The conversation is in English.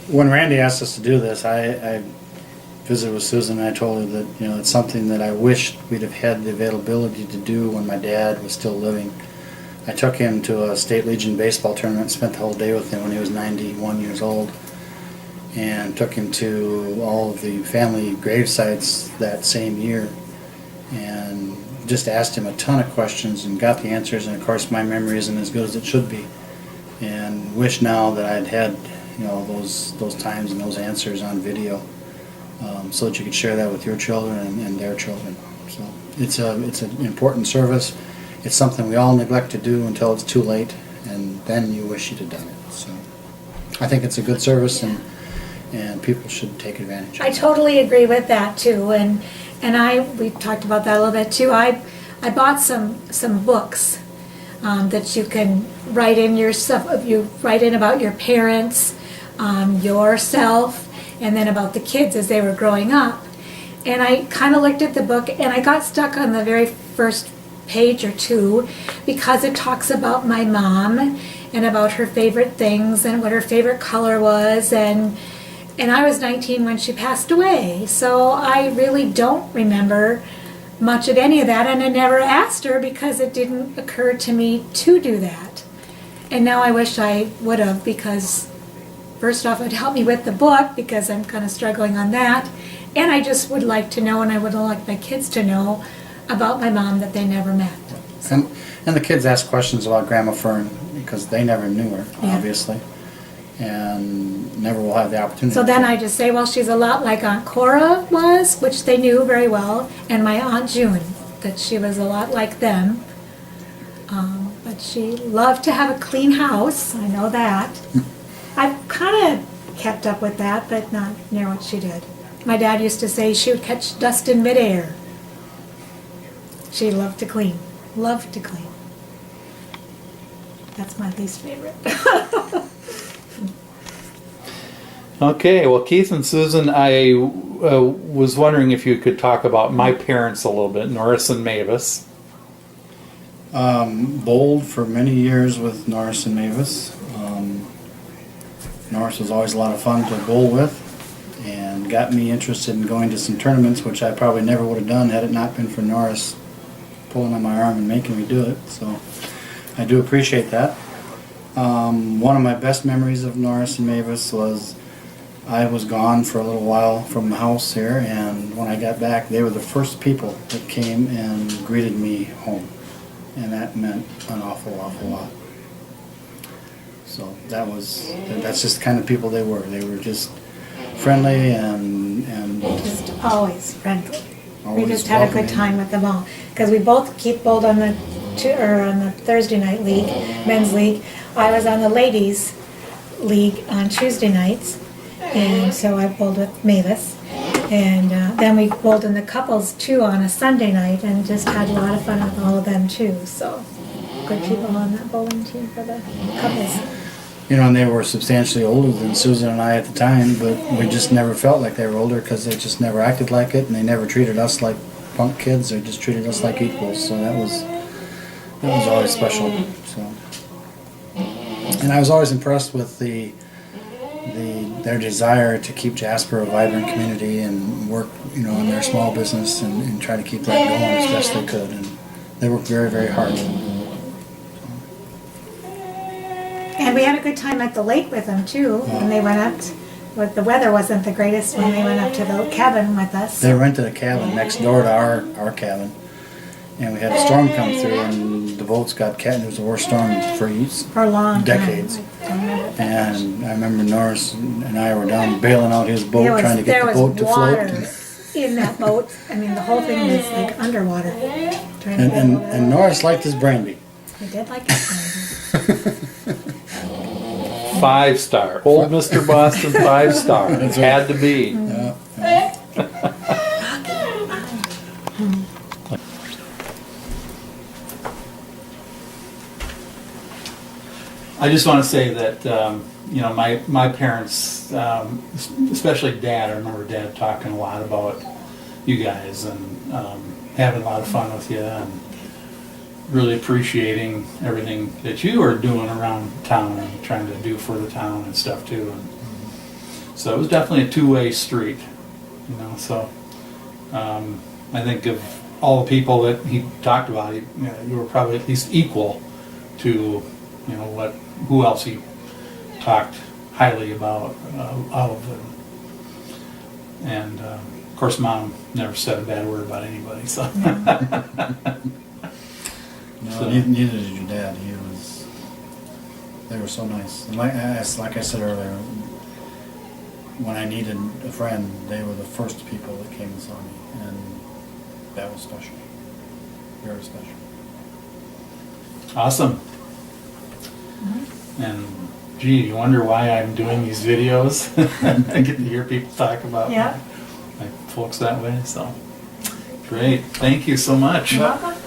when Randy asked us to do this, I visited with Susan and I told her that, you know, it's something that I wished we'd have had the availability to do when my dad was still living. I took him to a State Legion baseball tournament, spent the whole day with him when he was 91 years old, and took him to all of the family grave sites that same year, and just asked him a ton of questions and got the answers. And of course my memory isn't as good as it should be, and wish now that I'd had, you know, those times and those answers on video, so that you could share that with your children and their children. So it's an important service. It's something we all neglect to do until it's too late, and then you wish you'd have done it. So I think it's a good service, and people should take advantage of it. I totally agree with that too, and we talked about that a little bit too. I bought some books that you can write in yourself. You write in about your parents, yourself, and then about the kids as they were growing up. And I kind of looked at the book and I got stuck on the very first page or two because it talks about my mom and about her favorite things and what her favorite color was, and I was 19 when she passed away, so I really don't remember much of any of that, and I never asked her because it didn't occur to me to do that. And now I wish I would have, because first off, it'd help me with the book because I'm kind of struggling on that, and I just would like to know, and I would like my kids to know about my mom that they never met. And the kids ask questions about Grandma Fern because they never knew her, obviously, and never will have the opportunity. So then I just say, well, she's a lot like Aunt Cora was, which they knew very well, and my Aunt June, that she was a lot like them. But she loved to have a clean house, I know that. I've kind of kept up with that, but not near what she did. My dad used to say she would catch dust in midair. She loved to clean. Loved to clean. That's my least favorite. Okay, well, Keith and Susan, I was wondering if you could talk about my parents a little bit, Norris and Mavis. Bowled for many years with Norris and Mavis. Norris was always a lot of fun to bowl with, and got me interested in going to some tournaments, which I probably never would have done had it not been for Norris pulling on my arm and making me do it. So I do appreciate that. One of my best memories of Norris and Mavis was I was gone for a little while from the house here, and when I got back, they were the first people that came and greeted me home, and that meant an awful lot. So that's just the kind of people they were. They were just friendly and Just always friendly. always We just had a good welcoming. time with them all, because we both keep bowled on the Thursday night league, men's league. I was on the ladies league on Tuesday nights, and so I bowled with Mavis. And then we bowled in the couples too on a Sunday night, and just had a lot of fun with all of them too. So good people on that bowling team for the couples. You know, and they were substantially older than Susan and I at the time, but we just never felt like they were older because they just never acted like it, and they never treated us like punk kids. They just treated us like equals. So that was always special. So, and I was always impressed with their desire to keep Jasper a vibrant community and work, you know, in their small business and try to keep that going as best they could. And they worked very, very hard. And we had a good time at the lake with them too, when they went up. But the weather wasn't the greatest when they went up to the cabin with us. They rented a cabin next door to our cabin, and we had a storm come through, and the boats got cat. It was the worst storm for For a long decades. time. I don't remember. And I remember Norris and I were down bailing out his boat, trying to get there the boat was to water float. in that boat. I mean, the whole thing was like underwater. Trying to bail it And out. Norris liked his brandy. He did like it. 5-star. Old Mr. Boston 5-star. That's right. Had to be. Yeah. I just want to say that, you know, my parents, especially Dad, I remember Dad talking a lot about you guys and having a lot of fun with you and really appreciating everything that you are doing around town and trying to do for the town and stuff too. So it was definitely a two-way street, you know. So I think of all the people that he talked about, you were probably at least equal to, you know, who else he talked highly about of. And of course, Mom never said a bad word about anybody. So. No, So- neither did your dad. They were so nice. And like I said earlier, when I needed a friend, they were the first people that came and saw me, and that was special. Very special. Awesome. And gee, you wonder why I'm doing these videos? I get to hear people talk about Yeah. my folks that way. So great. Thank you so much. You're welcome.